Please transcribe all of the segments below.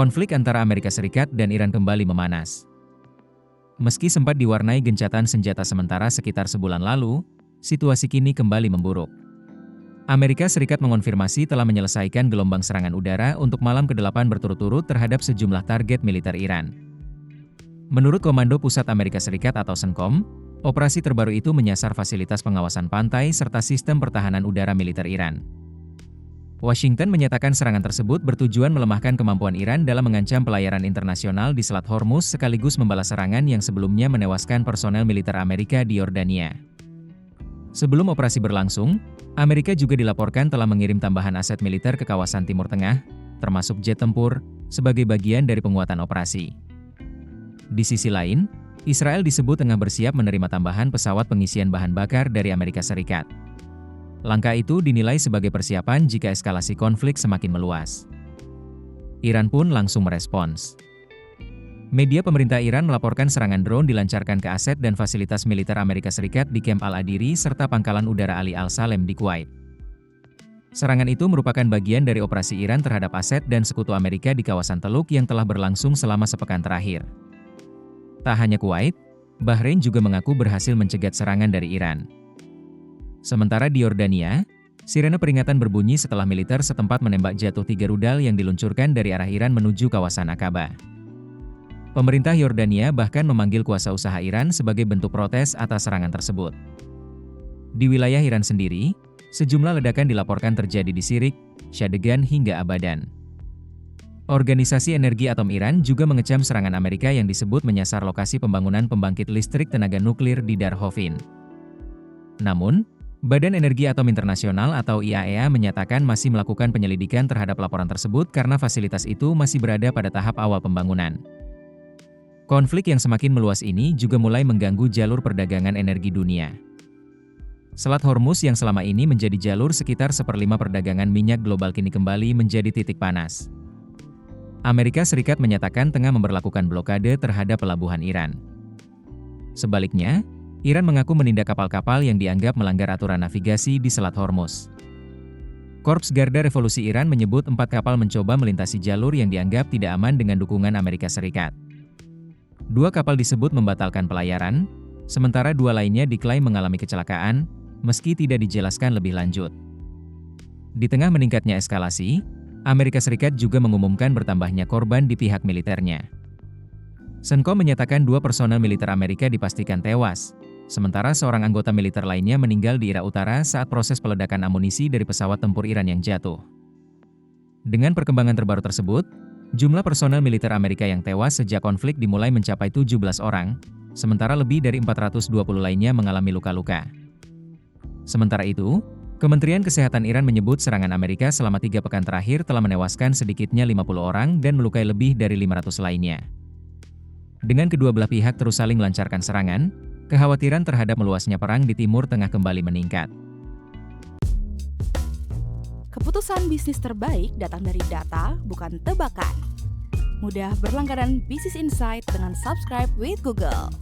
Konflik antara Amerika Serikat dan Iran kembali memanas. Meski sempat diwarnai gencatan senjata sementara sekitar sebulan lalu, situasi kini kembali memburuk. Amerika Serikat mengonfirmasi telah menyelesaikan gelombang serangan udara untuk malam ke-8 berturut-turut terhadap sejumlah target militer Iran. Menurut Komando Pusat Amerika Serikat atau CENTCOM, operasi terbaru itu menyasar fasilitas pengawasan pantai serta sistem pertahanan udara militer Iran. Washington menyatakan serangan tersebut bertujuan melemahkan kemampuan Iran dalam mengancam pelayaran internasional di Selat Hormuz sekaligus membalas serangan yang sebelumnya menewaskan personel militer Amerika di Yordania. Sebelum operasi berlangsung, Amerika juga dilaporkan telah mengirim tambahan aset militer ke kawasan Timur Tengah, termasuk jet tempur, sebagai bagian dari penguatan operasi. Di sisi lain, Israel disebut tengah bersiap menerima tambahan pesawat pengisian bahan bakar dari Amerika Serikat. Langkah itu dinilai sebagai persiapan jika eskalasi konflik semakin meluas. Iran pun langsung merespons. Media pemerintah Iran melaporkan serangan drone dilancarkan ke aset dan fasilitas militer Amerika Serikat di Camp Al-Adiri serta Pangkalan Udara Ali Al-Salem di Kuwait. Serangan itu merupakan bagian dari operasi Iran terhadap aset dan sekutu Amerika di kawasan Teluk yang telah berlangsung selama sepekan terakhir. Tak hanya Kuwait, Bahrain juga mengaku berhasil mencegat serangan dari Iran. Sementara di Yordania, sirene peringatan berbunyi setelah militer setempat menembak jatuh 3 rudal yang diluncurkan dari arah Iran menuju kawasan Aqaba. Pemerintah Yordania bahkan memanggil kuasa usaha Iran sebagai bentuk protes atas serangan tersebut. Di wilayah Iran sendiri, sejumlah ledakan dilaporkan terjadi di Sirik, Shahdegan hingga Abadan. Organisasi Energi Atom Iran juga mengecam serangan Amerika yang disebut menyasar lokasi pembangunan pembangkit listrik tenaga nuklir di Dar Hovin. Namun, Badan Energi Atom Internasional atau IAEA menyatakan masih melakukan penyelidikan terhadap laporan tersebut karena fasilitas itu masih berada pada tahap awal pembangunan. Konflik yang semakin meluas ini juga mulai mengganggu jalur perdagangan energi dunia. Selat Hormuz yang selama ini menjadi jalur sekitar 1/5 perdagangan minyak global kini kembali menjadi titik panas. Amerika Serikat menyatakan tengah memberlakukan blokade terhadap pelabuhan Iran. Sebaliknya, Iran mengaku menindak kapal-kapal yang dianggap melanggar aturan navigasi di Selat Hormuz. Korps Garda Revolusi Iran menyebut 4 kapal mencoba melintasi jalur yang dianggap tidak aman dengan dukungan Amerika Serikat. 2 kapal disebut membatalkan pelayaran, sementara 2 lainnya diklaim mengalami kecelakaan, meski tidak dijelaskan lebih lanjut. Di tengah meningkatnya eskalasi, Amerika Serikat juga mengumumkan bertambahnya korban di pihak militernya. CENTCOM menyatakan 2 personel militer Amerika dipastikan tewas, sementara seorang anggota militer lainnya meninggal di Irak Utara saat proses peledakan amunisi dari pesawat tempur Iran yang jatuh. Dengan perkembangan terbaru tersebut, jumlah personel militer Amerika yang tewas sejak konflik dimulai mencapai 17 orang, sementara lebih dari 420 lainnya mengalami luka-luka. Sementara itu, Kementerian Kesehatan Iran menyebut serangan Amerika selama 3 pekan terakhir telah menewaskan sedikitnya 50 orang dan melukai lebih dari 500 lainnya. Dengan kedua belah pihak terus saling melancarkan serangan, kekhawatiran terhadap meluasnya perang di Timur Tengah kembali meningkat. Keputusan bisnis terbaik datang dari data, bukan tebakan. Mudah berlangganan Business Insight dengan subscribe with Google.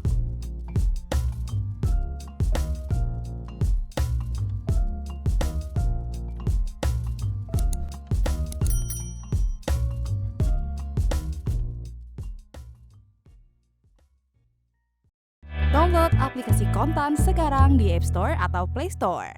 Download aplikasi Kontan sekarang di App Store atau Play Store.